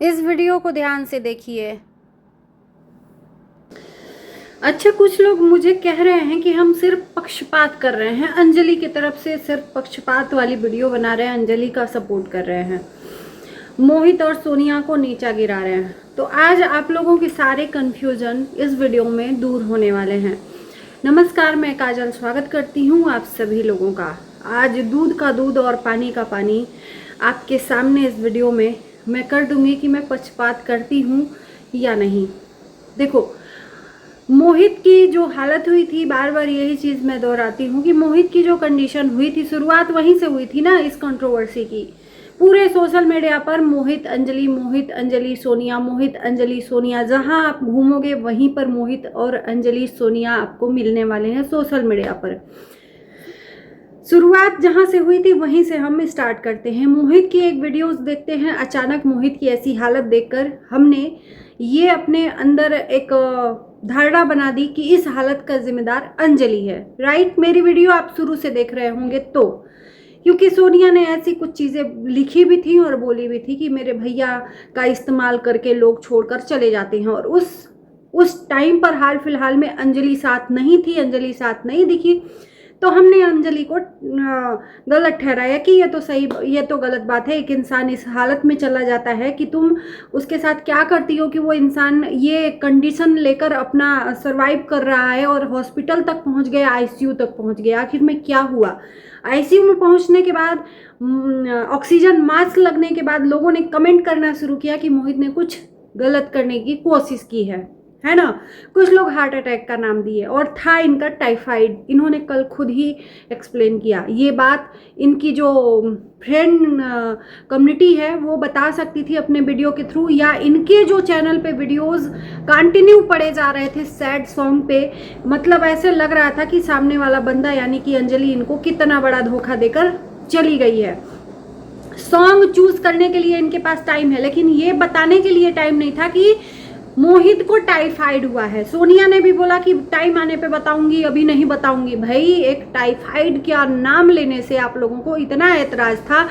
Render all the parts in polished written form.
इस वीडियो को ध्यान से देखिए। अच्छा, कुछ लोग मुझे कह रहे हैं कि हम सिर्फ पक्षपात कर रहे हैं, अंजलि की तरफ से सिर्फ पक्षपात वाली वीडियो बना रहे हैं, अंजलि का सपोर्ट कर रहे हैं, मोहित और सोनिया को नीचा गिरा रहे हैं। तो आज आप लोगों के सारे कंफ्यूजन इस वीडियो में दूर होने वाले हैं। नमस्कार, मैं काजल स्वागत करती हूँ आप सभी लोगों का। आज दूध का दूध और पानी का पानी आपके सामने इस वीडियो में मैं कर दूंगी कि मैं पक्षपात करती हूँ या नहीं। देखो, मोहित की जो हालत हुई थी, बार बार यही चीज़ मैं दोहराती हूँ कि मोहित की जो कंडीशन हुई थी, शुरुआत वहीं से हुई थी ना इस कंट्रोवर्सी की। पूरे सोशल मीडिया पर मोहित अंजलि सोनिया, मोहित अंजलि सोनिया, जहां आप घूमोगे वहीं पर मोहित और अंजलि सोनिया आपको मिलने वाले हैं सोशल मीडिया पर। शुरुआत जहां से हुई थी वहीं से हम स्टार्ट करते हैं। मोहित की एक वीडियोस देखते हैं। अचानक मोहित की ऐसी हालत देखकर हमने ये अपने अंदर एक धारणा बना दी कि इस हालत का जिम्मेदार अंजलि है। राइट, मेरी वीडियो आप शुरू से देख रहे होंगे तो, क्योंकि सोनिया ने ऐसी कुछ चीज़ें लिखी भी थी और बोली भी थी कि मेरे भैया का इस्तेमाल करके लोग छोड़कर चले जाते हैं, और उस टाइम पर हाल फिलहाल में अंजलि साथ नहीं थी, अंजलि साथ नहीं दिखी। तो हमने अंजलि को गलत ठहराया कि ये तो गलत बात है। एक इंसान इस हालत में चला जाता है कि तुम उसके साथ क्या करती हो कि वो इंसान ये कंडीशन लेकर अपना सरवाइव कर रहा है और हॉस्पिटल तक पहुंच गया, आईसीयू तक पहुंच गया। आखिर में क्या हुआ? आईसीयू में पहुंचने के बाद ऑक्सीजन मास्क लगने के बाद लोगों ने कमेंट करना शुरू किया कि मोहित ने कुछ गलत करने की कोशिश की है ना। कुछ लोग हार्ट अटैक का नाम दिए, और था इनका टाइफाइड। इन्होंने कल खुद ही एक्सप्लेन किया ये बात। इनकी जो फ्रेंड कम्युनिटी है वो बता सकती थी अपने वीडियो के थ्रू, या इनके जो चैनल पे वीडियोस कंटिन्यू पड़े जा रहे थे सैड सॉन्ग पे। मतलब ऐसे लग रहा था कि सामने वाला बंदा यानी कि अंजलि इनको कितना बड़ा धोखा देकर चली गई है। सॉन्ग चूज करने के लिए इनके पास टाइम है, लेकिन ये बताने के लिए टाइम नहीं था कि मोहित को टाइफाइड हुआ है। सोनिया ने भी बोला कि टाइम आने पे बताऊंगी, अभी नहीं बताऊंगी। भाई, एक टाइफाइड का नाम लेने से आप लोगों को इतना ऐतराज था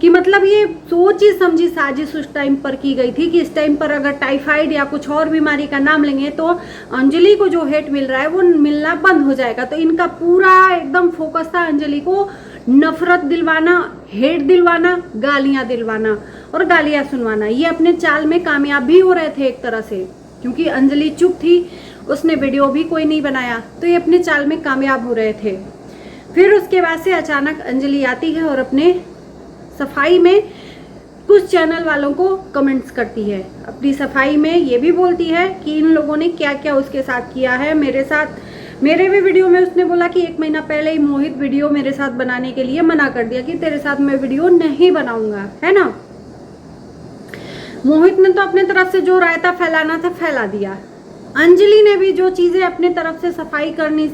कि मतलब ये सोची समझी साजिश उस टाइम पर की गई थी कि इस टाइम पर अगर टाइफाइड या कुछ और बीमारी का नाम लेंगे तो अंजलि को जो हेट मिल रहा है वो मिलना बंद हो जाएगा। तो इनका पूरा एकदम फोकस था अंजलि को नफरत दिलवाना, हेट दिलवाना, गालियां दिलवाना और गालियां सुनवाना। ये अपने चाल में कामयाब भी हो रहे थे एक तरह से, क्योंकि अंजलि चुप थी, उसने वीडियो भी कोई नहीं बनाया, तो ये अपने चाल में कामयाब हो रहे थे। फिर उसके बाद से अचानक अंजलि आती है और अपने सफाई में कुछ चैनल वालों को कमेंट्स करती है। अपनी सफाई में ये भी बोलती है कि इन लोगों ने क्या क्या उसके साथ किया है। मेरे भी वीडियो में उसने बोला कि 1 महीना पहले ही मोहित वीडियो मेरे साथ बनाने के लिए मना कर दिया कि तेरे साथ मैं वीडियो नहीं बनाऊंगा, है ना। मोहित ने तो अपने तरफ से जो रायता फैलाना था फैला दिया। अंजलि ने भी जो चीजें अपने तरफ से सफाई कहनी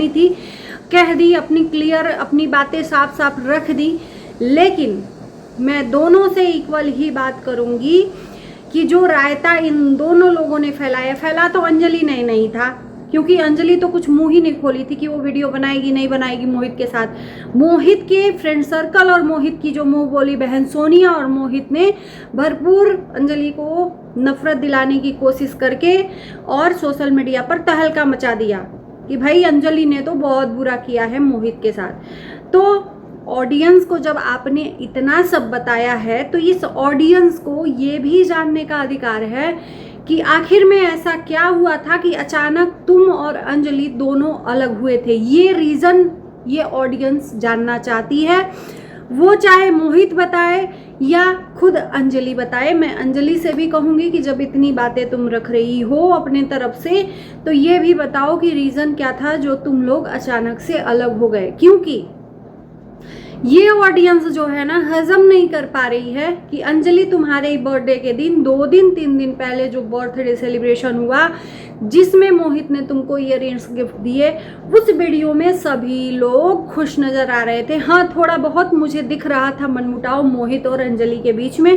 थी कह दी, अपनी क्लियर अपनी बातें साफ साफ रख दी। लेकिन मैं दोनों से इक्वल ही बात करूंगी कि जो रायता इन दोनों लोगों ने फैला तो अंजलि ने नहीं था, क्योंकि अंजलि तो कुछ मुंह ही नहीं खोली थी कि वो वीडियो बनाएगी नहीं बनाएगी मोहित के साथ। मोहित के फ्रेंड सर्कल और मोहित की जो मुंह बोली बहन सोनिया और मोहित ने भरपूर अंजलि को नफरत दिलाने की कोशिश करके और सोशल मीडिया पर तहलका मचा दिया कि भाई अंजलि ने तो बहुत बुरा किया है मोहित के साथ। तो ऑडियंस को जब आपने इतना सब बताया है तो इस ऑडियंस को ये भी जानने का अधिकार है कि आखिर में ऐसा क्या हुआ था कि अचानक तुम और अंजलि दोनों अलग हुए थे। ये रीज़न ये ऑडियंस जानना चाहती है, वो चाहे मोहित बताए या खुद अंजलि बताए। मैं अंजलि से भी कहूँगी कि जब इतनी बातें तुम रख रही हो अपने तरफ से, तो ये भी बताओ कि रीज़न क्या था जो तुम लोग अचानक से अलग हो गए। क्योंकि ये ऑडियंस जो है ना हजम नहीं कर पा रही है कि अंजलि तुम्हारे बर्थडे के दिन 2 दिन 3 दिन पहले जो बर्थडे सेलिब्रेशन हुआ जिसमें मोहित ने तुमको ईयररिंग्स गिफ्ट दिए, उस वीडियो में सभी लोग खुश नजर आ रहे थे। हाँ, थोड़ा बहुत मुझे दिख रहा था मनमुटाव मोहित और अंजलि के बीच में।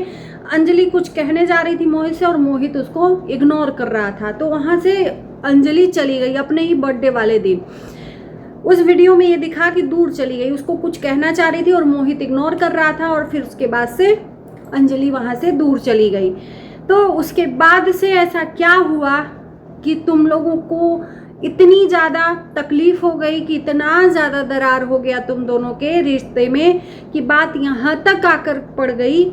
अंजलि कुछ कहने जा रही थी मोहित से और मोहित उसको इग्नोर कर रहा था, तो वहां से अंजलि चली गई अपने ही बर्थडे वाले दिन। उस वीडियो में ये दिखा कि दूर चली गई, उसको कुछ कहना चाह रही थी और मोहित इग्नोर कर रहा था। और फिर उसके बाद से अंजलि वहाँ से दूर चली गई। तो उसके बाद से ऐसा क्या हुआ कि तुम लोगों को इतनी ज़्यादा तकलीफ हो गई, कि इतना ज़्यादा दरार हो गया तुम दोनों के रिश्ते में, कि बात यहाँ तक आकर पड़ गई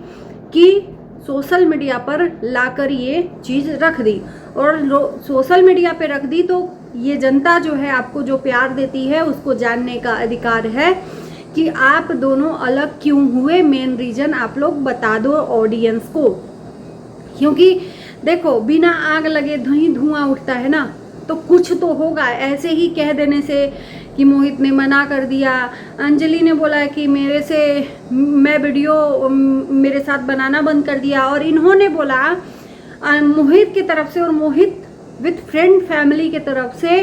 कि सोशल मीडिया पर लाकर ये चीज़ रख दी। और सोशल मीडिया पे रख दी तो ये जनता जो है आपको जो प्यार देती है उसको जानने का अधिकार है कि आप दोनों अलग क्यों हुए। मेन रीज़न आप लोग बता दो ऑडियंस को, क्योंकि देखो बिना आग लगे धुआं उठता है ना, तो कुछ तो होगा। ऐसे ही कह देने से कि मोहित ने मना कर दिया, अंजलि ने बोला कि मैं वीडियो मेरे साथ बनाना बंद कर दिया, और इन्होंने बोला मोहित की तरफ से और मोहित विथ फ्रेंड फैमिली की तरफ से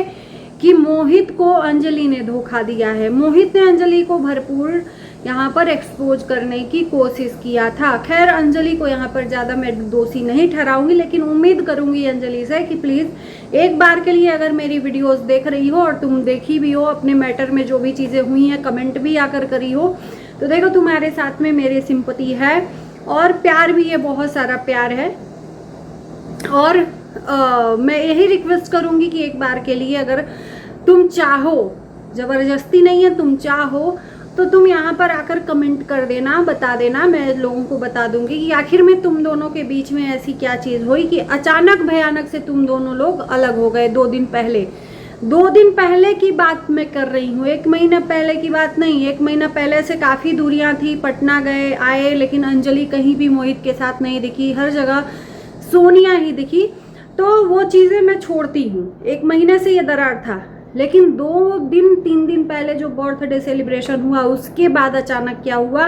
कि मोहित को अंजलि ने धोखा दिया है। मोहित ने अंजलि को भरपूर यहाँ पर एक्सपोज करने की कोशिश किया था। खैर अंजलि को यहाँ पर ज़्यादा मैं दोषी नहीं ठहराऊंगी, लेकिन उम्मीद करूंगी अंजलि से कि प्लीज़ एक बार के लिए अगर मेरी वीडियोस देख रही हो और तुम देखी भी हो, अपने मैटर में जो भी चीज़ें हुई हैं कमेंट भी आकर करी हो, तो देखो तुम्हारे साथ में मेरी सिंपैथी है और प्यार भी है, बहुत सारा प्यार है। और मैं यही रिक्वेस्ट करूँगी कि एक बार के लिए अगर तुम चाहो, ज़बरदस्ती नहीं है, तुम चाहो तो तुम यहाँ पर आकर कमेंट कर देना, बता देना, मैं लोगों को बता दूंगी कि आखिर में तुम दोनों के बीच में ऐसी क्या चीज़ हुई कि अचानक भयानक से तुम दोनों लोग अलग हो गए। 2 दिन पहले की बात मैं कर रही हूँ, 1 महीना पहले की बात नहीं। 1 महीना पहले से काफ़ी दूरियाँ थी, पटना गए आए, लेकिन अंजलि कहीं भी मोहित के साथ नहीं दिखी, हर जगह सोनिया ही दिखी। तो वो चीज़ें मैं छोड़ती हूँ, 1 महीने से ये दरार था, लेकिन 3 दिन पहले जो बर्थडे सेलिब्रेशन हुआ उसके बाद अचानक क्या हुआ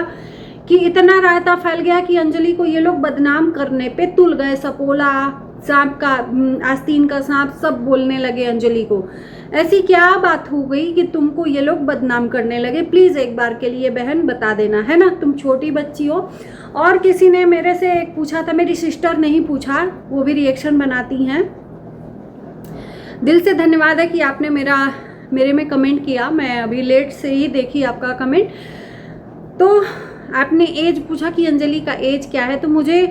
कि इतना रायता फैल गया कि अंजलि को ये लोग बदनाम करने पे तुल गए। सपोला सांप का, आस्तीन का सांप, सब बोलने लगे अंजलि को। ऐसी क्या बात हो गई कि तुमको ये लोग बदनाम करने लगे? प्लीज़ एक बार के लिए बहन बता देना, है ना, तुम छोटी बच्ची हो। और किसी ने मेरे से एक पूछा था, मेरी सिस्टर ने ही पूछा, वो भी रिएक्शन बनाती हैं। दिल से धन्यवाद है कि आपने मेरे में कमेंट किया, मैं अभी लेट से ही देखी आपका कमेंट। तो आपने एज पूछा कि अंजलि का एज क्या है, तो मुझे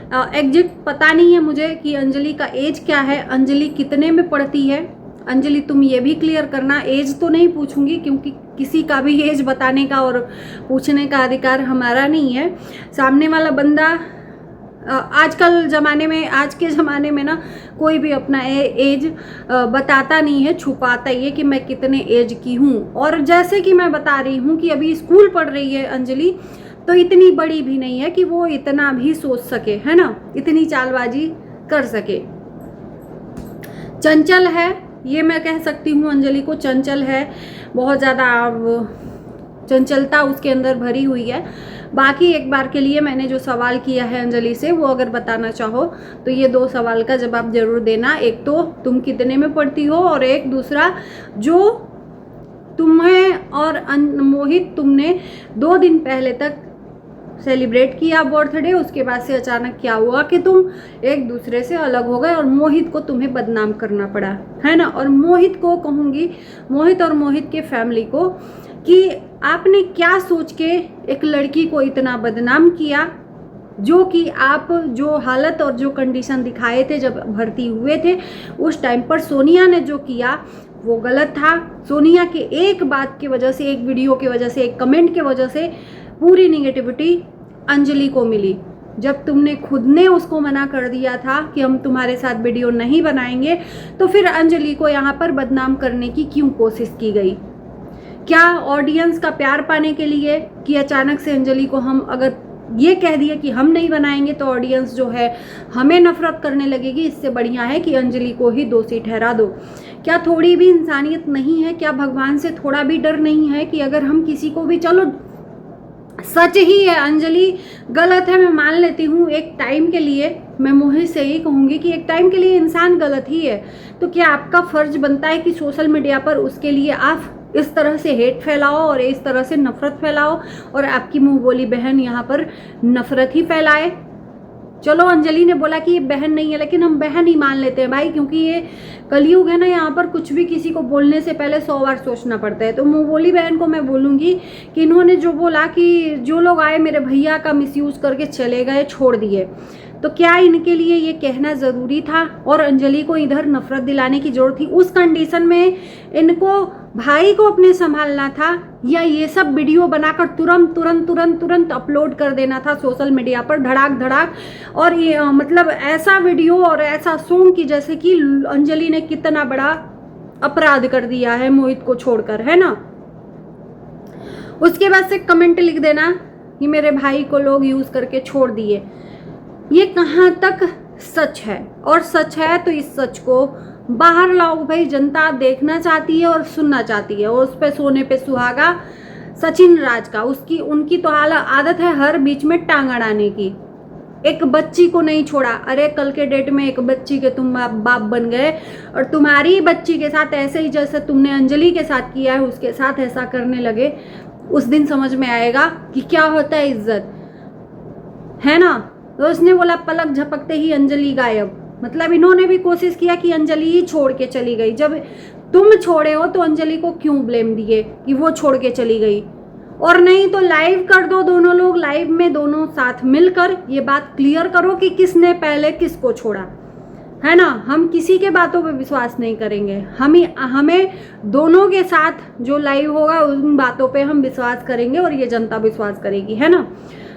एग्जैक्ट पता नहीं है मुझे कि अंजलि का एज क्या है, अंजलि कितने में पढ़ती है। अंजलि तुम ये भी क्लियर करना, एज तो नहीं पूछूंगी क्योंकि किसी का भी एज बताने का और पूछने का अधिकार हमारा नहीं है। सामने वाला बंदा आज के ज़माने में ना कोई भी अपना एज बताता नहीं है, छुपाता ही है कि मैं कितने एज की हूँ। और जैसे कि मैं बता रही हूँ कि अभी स्कूल पढ़ रही है अंजलि, तो इतनी बड़ी भी नहीं है कि वो इतना भी सोच सके, है ना, इतनी चालबाजी कर सके। चंचल है, ये मैं कह सकती हूँ, अंजलि को चंचल है, बहुत ज़्यादा चंचलता उसके अंदर भरी हुई है। बाकी एक बार के लिए मैंने जो सवाल किया है अंजलि से, वो अगर बताना चाहो तो ये 2 सवाल का जवाब जरूर देना। एक तो तुम कितने में पढ़ती हो, और एक दूसरा जो तुम्हें और मोहित तुमने 2 दिन पहले तक सेलिब्रेट किया बर्थडे, उसके बाद से अचानक क्या हुआ कि तुम एक दूसरे से अलग हो गए और मोहित को तुम्हें बदनाम करना पड़ा, है ना। और मोहित को कहूँगी, मोहित और मोहित के फैमिली को, कि आपने क्या सोच के एक लड़की को इतना बदनाम किया, जो कि आप जो हालत और जो कंडीशन दिखाए थे जब भर्ती हुए थे उस टाइम पर सोनिया ने जो किया वो गलत था। सोनिया के एक बात की वजह से, एक वीडियो की वजह से, एक कमेंट की वजह से पूरी निगेटिविटी अंजलि को मिली। जब तुमने खुद ने उसको मना कर दिया था कि हम तुम्हारे साथ वीडियो नहीं बनाएंगे, तो फिर अंजलि को यहाँ पर बदनाम करने की क्यों कोशिश की गई? क्या ऑडियंस का प्यार पाने के लिए, कि अचानक से अंजलि को हम अगर ये कह दिए कि हम नहीं बनाएंगे तो ऑडियंस जो है हमें नफरत करने लगेगी? इससे बढ़िया है कि अंजलि को ही दोषी ठहरा दो। क्या थोड़ी भी इंसानियत नहीं है? क्या भगवान से थोड़ा भी डर नहीं है कि अगर हम किसी को भी, चलो सच ही है अंजलि गलत है, मैं मान लेती हूँ, एक टाइम के लिए मैं मोहित से ही कहूँगी कि एक टाइम के लिए इंसान गलत ही है, तो क्या आपका फर्ज बनता है कि सोशल मीडिया पर उसके लिए आप इस तरह से हेट फैलाओ और इस तरह से नफरत फैलाओ, और आपकी मुंह बोली बहन यहाँ पर नफरत ही फैलाए? चलो अंजलि ने बोला कि ये बहन नहीं है, लेकिन हम बहन ही मान लेते हैं भाई, क्योंकि ये कलयुग है ना, यहाँ पर कुछ भी किसी को बोलने से पहले 100 बार सोचना पड़ता है। तो मुँह बोली बहन को मैं बोलूँगी कि इन्होंने जो बोला कि जो लोग आए मेरे भैया का मिसयूज़ करके चले गए, छोड़ दिए, तो क्या इनके लिए ये कहना ज़रूरी था और अंजलि को इधर नफरत दिलाने की ज़रूरत थी? उस कंडीशन में इनको भाई को अपने संभालना था, या ये सब वीडियो बनाकर तुरंत अपलोड कर देना था सोशल मीडिया पर धड़ाक धड़ाक, और ये मतलब ऐसा वीडियो और ऐसा सॉन्ग की जैसे कि अंजलि ने कितना बड़ा अपराध कर दिया है मोहित को छोड़कर, है ना। उसके बाद से कमेंट लिख देना कि मेरे भाई को लोग यूज़ करके छोड़ दिए। ये कहाँ तक सच है? और सच है तो इस सच को बाहर लाओ भाई, जनता देखना चाहती है और सुनना चाहती है। और उस पे सोने पे सुहागा सचिन राज का, उनकी तो आदत है हर बीच में टांग अड़ाने की। एक बच्ची को नहीं छोड़ा, अरे कल के डेट में एक बच्ची के तुम बाप बन गए, और तुम्हारी बच्ची के साथ ऐसे ही जैसे तुमने अंजलि के साथ किया है उसके साथ ऐसा करने लगे, उस दिन समझ में आएगा कि क्या होता है इज्जत, है ना। तो उसने बोला पलक झपकते ही अंजलि गायब, मतलब इन्होंने भी कोशिश किया कि अंजलि ही छोड़ के चली गई। जब तुम छोड़े हो तो अंजलि को क्यों ब्लेम दिए कि वो छोड़ के चली गई? और नहीं तो लाइव कर दो, दोनों लोग लाइव में दोनों साथ मिलकर ये बात क्लियर करो कि किसने पहले किसको छोड़ा, है ना। हम किसी के बातों पे विश्वास नहीं करेंगे, हमें दोनों के साथ जो लाइव होगा उन बातों पे हम विश्वास करेंगे और ये जनता विश्वास करेगी, है ना।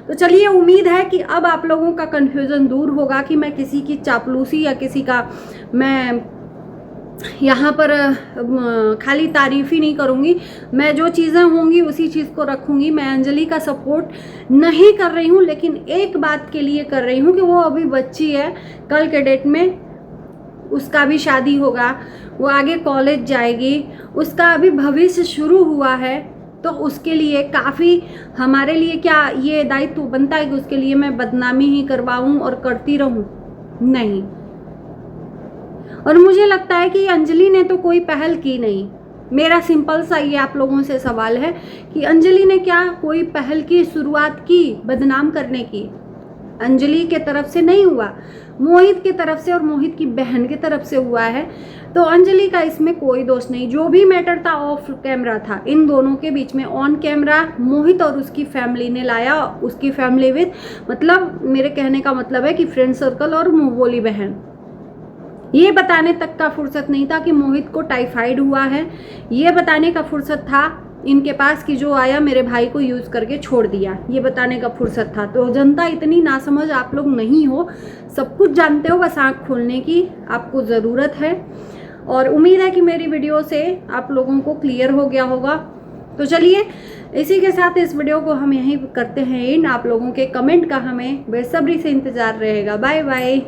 तो चलिए, उम्मीद है कि अब आप लोगों का कन्फ्यूज़न दूर होगा कि मैं किसी की चापलूसी या किसी का मैं यहाँ पर खाली तारीफ़ ही नहीं करूँगी। मैं जो चीज़ें होंगी उसी चीज़ को रखूँगी। मैं अंजलि का सपोर्ट नहीं कर रही हूँ, लेकिन एक बात के लिए कर रही हूँ कि वो अभी बच्ची है, कल के डेट में उसका भी शादी होगा, वो आगे कॉलेज जाएगी, उसका अभी भविष्य शुरू हुआ है। तो उसके लिए काफ़ी हमारे लिए क्या ये दायित्व बनता है कि उसके लिए मैं बदनामी ही करवाऊँ और करती रहूँ? नहीं। और मुझे लगता है कि अंजलि ने तो कोई पहल की नहीं। मेरा सिंपल सा ये आप लोगों से सवाल है कि अंजलि ने क्या कोई पहल की, शुरुआत की बदनाम करने की? अंजलि के तरफ से नहीं हुआ, मोहित के तरफ से और मोहित की बहन की तरफ से हुआ है। तो अंजलि का इसमें कोई दोष नहीं। जो भी मैटर था ऑफ कैमरा था, इन दोनों के बीच में ऑन कैमरा मोहित और उसकी फैमिली ने लाया। उसकी फैमिली विद मतलब मेरे कहने का मतलब है कि फ्रेंड सर्कल और मुँह बोली बहन। ये बताने तक का फुर्सत नहीं था कि मोहित को टाइफाइड हुआ है, ये बताने का फुर्सत था इनके पास कि जो आया मेरे भाई को यूज़ करके छोड़ दिया, ये बताने का फुर्सत था। तो जनता इतनी नासमझ आप लोग नहीं हो, सब कुछ जानते हो, बस आँख खोलने की आपको ज़रूरत है। और उम्मीद है कि मेरी वीडियो से आप लोगों को क्लियर हो गया होगा। तो चलिए, इसी के साथ इस वीडियो को हम यहीं करते हैं इन। आप लोगों के कमेंट का हमें बेसब्री से इंतज़ार रहेगा। Bye bye.